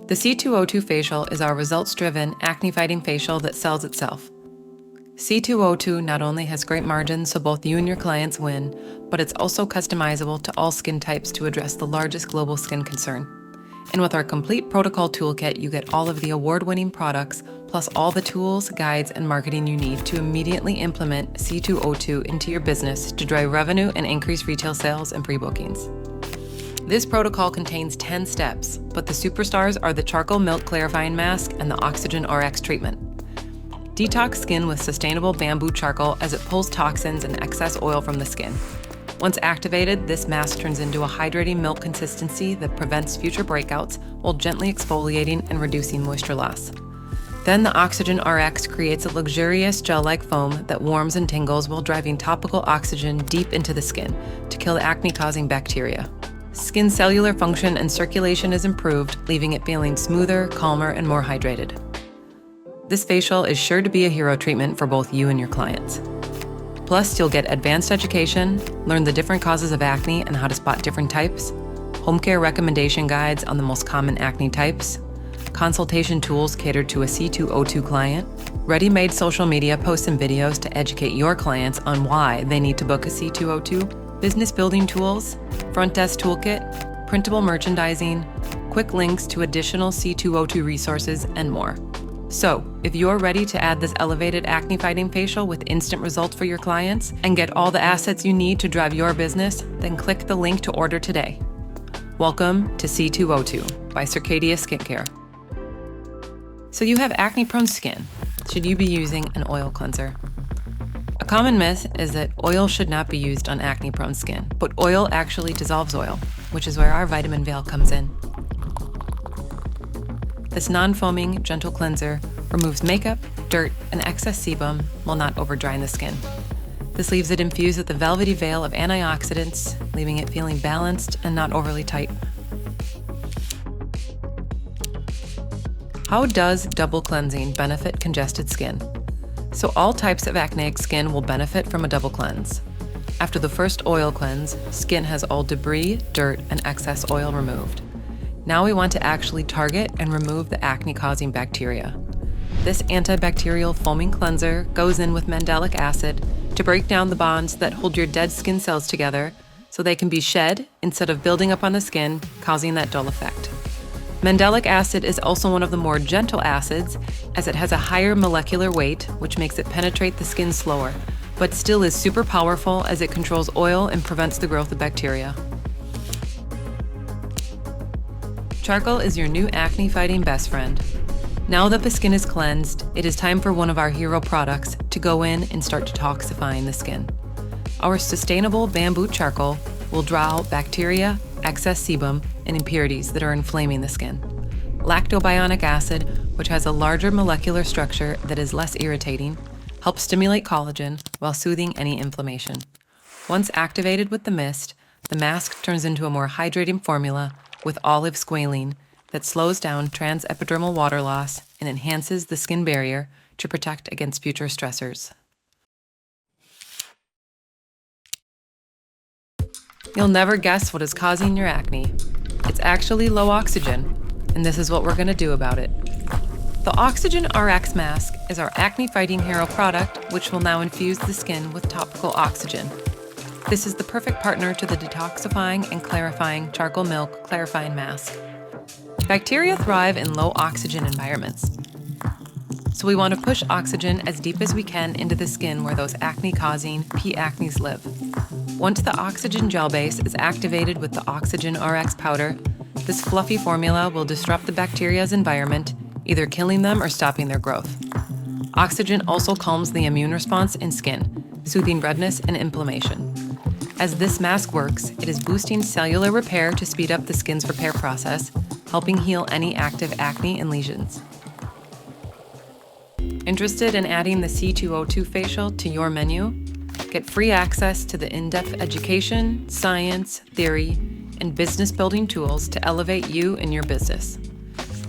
The C202 facial is our results-driven, acne-fighting facial that sells itself. C202 not only has great margins so both you and your clients win, but it's also customizable to all skin types to address the largest global skin concern. And with our complete protocol toolkit, you get all of the award-winning products, plus all the tools, guides, and marketing you need to immediately implement C202 into your business to drive revenue and increase retail sales and pre-bookings. This protocol contains 10 steps, but the superstars are the Charcoal Milk Clarifying Mask and the Oxygen RX treatment. Detox skin with sustainable bamboo charcoal as it pulls toxins and excess oil from the skin. Once activated, this mask turns into a hydrating milk consistency that prevents future breakouts while gently exfoliating and reducing moisture loss. Then the Oxygen RX creates a luxurious gel-like foam that warms and tingles while driving topical oxygen deep into the skin to kill acne-causing bacteria. Skin cellular function and circulation is improved, leaving it feeling smoother, calmer, and more hydrated. This facial is sure to be a hero treatment for both you and your clients. Plus, you'll get advanced education, learn the different causes of acne and how to spot different types, home care recommendation guides on the most common acne types, consultation tools catered to a C202 client, ready-made social media posts and videos to educate your clients on why they need to book a C202, business building tools, front desk toolkit, printable merchandising, quick links to additional C202 resources, and more. So, if you're ready to add this elevated acne-fighting facial with instant results for your clients and get all the assets you need to drive your business, then click the link to order today. Welcome to C202 by Circadia Skincare. So you have acne-prone skin. Should you be using an oil cleanser? A common myth is that oil should not be used on acne-prone skin, but oil actually dissolves oil, which is where our vitamin veil comes in. This non-foaming, gentle cleanser removes makeup, dirt, and excess sebum while not over-drying the skin. This leaves it infused with a velvety veil of antioxidants, leaving it feeling balanced and not overly tight. How does double cleansing benefit congested skin? So all types of acneic skin will benefit from a double cleanse. After the first oil cleanse, skin has all debris, dirt, and excess oil removed. Now we want to actually target and remove the acne-causing bacteria. This antibacterial foaming cleanser goes in with Mandelic Acid to break down the bonds that hold your dead skin cells together so they can be shed instead of building up on the skin, causing that dull effect. Mandelic Acid is also one of the more gentle acids as it has a higher molecular weight, which makes it penetrate the skin slower, but still is super powerful as it controls oil and prevents the growth of bacteria. Charcoal is your new acne-fighting best friend. Now that the skin is cleansed, it is time for one of our hero products to go in and start detoxifying the skin. Our sustainable bamboo charcoal will draw out bacteria, excess sebum, and impurities that are inflaming the skin. Lactobionic acid, which has a larger molecular structure that is less irritating, helps stimulate collagen while soothing any inflammation. Once activated with the mist, the mask turns into a more hydrating formula with olive squalene that slows down transepidermal water loss and enhances the skin barrier to protect against future stressors. You'll never guess what is causing your acne. It's actually low oxygen, and this is what we're going to do about it. The Oxygen RX mask is our acne-fighting hero product, which will now infuse the skin with topical oxygen. This is the perfect partner to the detoxifying and clarifying Charcoal Milk Clarifying Mask. Bacteria thrive in low oxygen environments, so we want to push oxygen as deep as we can into the skin where those acne-causing P. acnes live. Once the oxygen gel base is activated with the Oxygen RX powder, this fluffy formula will disrupt the bacteria's environment, either killing them or stopping their growth. Oxygen also calms the immune response in skin, soothing redness and inflammation. As this mask works, it is boosting cellular repair to speed up the skin's repair process, helping heal any active acne and lesions. Interested in adding the C202 facial to your menu? Get free access to the in-depth education, science, theory, and business building tools to elevate you and your business.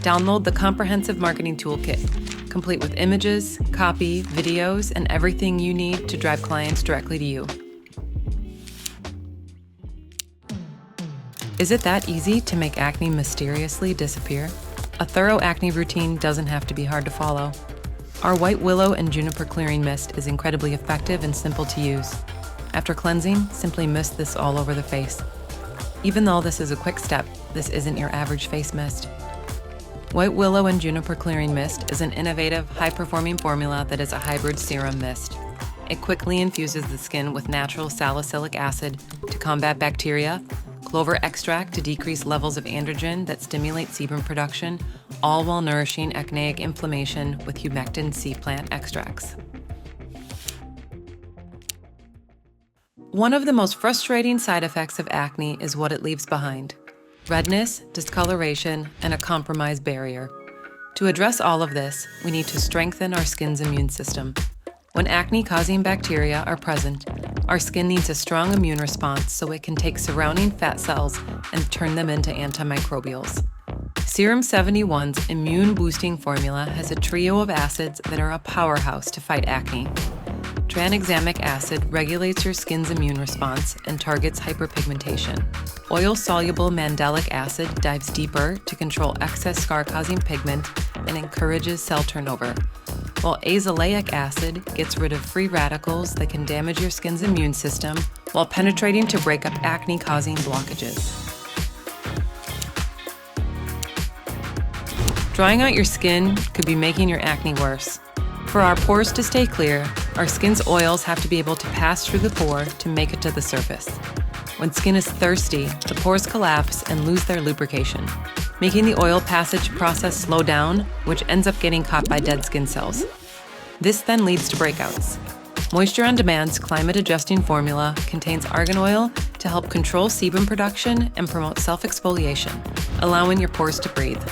Download the comprehensive marketing toolkit, complete with images, copy, videos, and everything you need to drive clients directly to you. Is it that easy to make acne mysteriously disappear? A thorough acne routine doesn't have to be hard to follow. Our white willow and juniper clearing mist is incredibly effective and simple to use. After cleansing, simply mist this all over the face. Even though this is a quick step, this isn't your average face mist. White willow and juniper clearing mist is an innovative, high-performing formula that is a hybrid serum mist. It quickly infuses the skin with natural salicylic acid to combat bacteria, clover extract to decrease levels of androgen that stimulate sebum production, all while nourishing acneic inflammation with humectant sea plant extracts. One of the most frustrating side effects of acne is what it leaves behind: redness, discoloration, and a compromised barrier. To address all of this, we need to strengthen our skin's immune system. When acne-causing bacteria are present, our skin needs a strong immune response so it can take surrounding fat cells and turn them into antimicrobials. Serum 71's immune-boosting formula has a trio of acids that are a powerhouse to fight acne. Tranexamic acid regulates your skin's immune response and targets hyperpigmentation. Oil-soluble Mandelic acid dives deeper to control excess scar-causing pigment and encourages cell turnover, while azelaic acid gets rid of free radicals that can damage your skin's immune system while penetrating to break up acne-causing blockages. Drying out your skin could be making your acne worse. For our pores to stay clear, our skin's oils have to be able to pass through the pore to make it to the surface. When skin is thirsty, the pores collapse and lose their lubrication, making the oil passage process slow down, which ends up getting caught by dead skin cells. This then leads to breakouts. Moisture on Demand's climate-adjusting formula contains argan oil to help control sebum production and promote self-exfoliation, allowing your pores to breathe.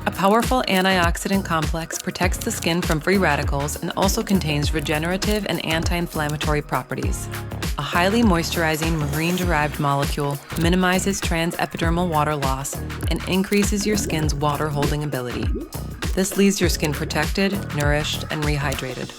A powerful antioxidant complex protects the skin from free radicals and also contains regenerative and anti-inflammatory properties. A highly moisturizing marine-derived molecule minimizes transepidermal water loss and increases your skin's water-holding ability. This leaves your skin protected, nourished, and rehydrated.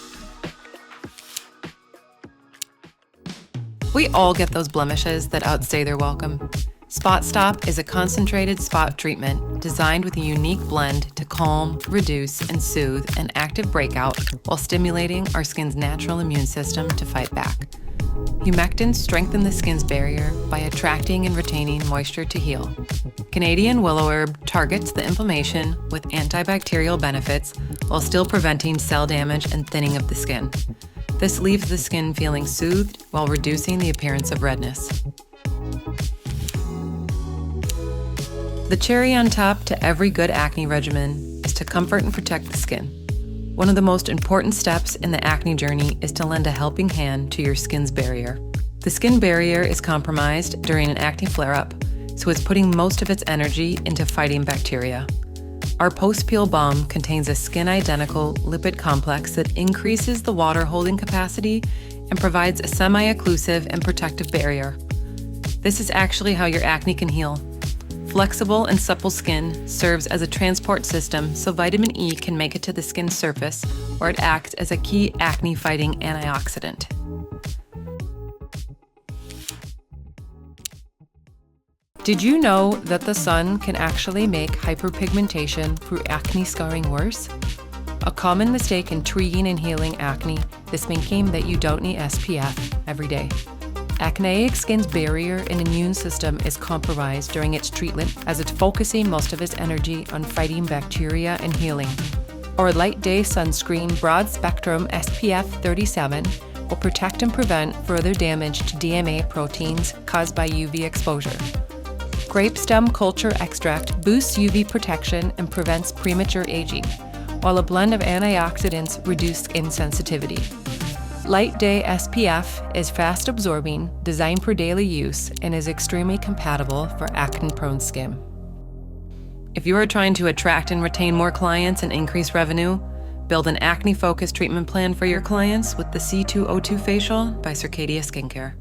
We all get those blemishes that outstay their welcome. Spot Stop is a concentrated spot treatment designed with a unique blend to calm, reduce, and soothe an active breakout while stimulating our skin's natural immune system to fight back. Humectants strengthen the skin's barrier by attracting and retaining moisture to heal. Canadian willow herb targets the inflammation with antibacterial benefits while still preventing cell damage and thinning of the skin. This leaves the skin feeling soothed while reducing the appearance of redness. The cherry on top to every good acne regimen is to comfort and protect the skin. One of the most important steps in the acne journey is to lend a helping hand to your skin's barrier. The skin barrier is compromised during an acne flare-up, so it's putting most of its energy into fighting bacteria. Our post-peel balm contains a skin-identical lipid complex that increases the water-holding capacity and provides a semi-occlusive and protective barrier. This is actually how your acne can heal. Flexible and supple skin serves as a transport system so vitamin E can make it to the skin's surface, where it acts as a key acne-fighting antioxidant. Did you know that the sun can actually make hyperpigmentation through acne scarring worse? A common mistake in treating and healing acne is thinking that you don't need SPF every day. Acneic skin's barrier and immune system is compromised during its treatment, as it's focusing most of its energy on fighting bacteria and healing. Our light day sunscreen broad spectrum SPF 37 will protect and prevent further damage to DMA proteins caused by UV exposure. Grape stem culture extract boosts UV protection and prevents premature aging, while a blend of antioxidants reduce skin sensitivity. Light Day SPF is fast absorbing, designed for daily use, and is extremely compatible for acne-prone skin. If you are trying to attract and retain more clients and increase revenue, build an acne-focused treatment plan for your clients with the C202 facial by Circadia Skincare.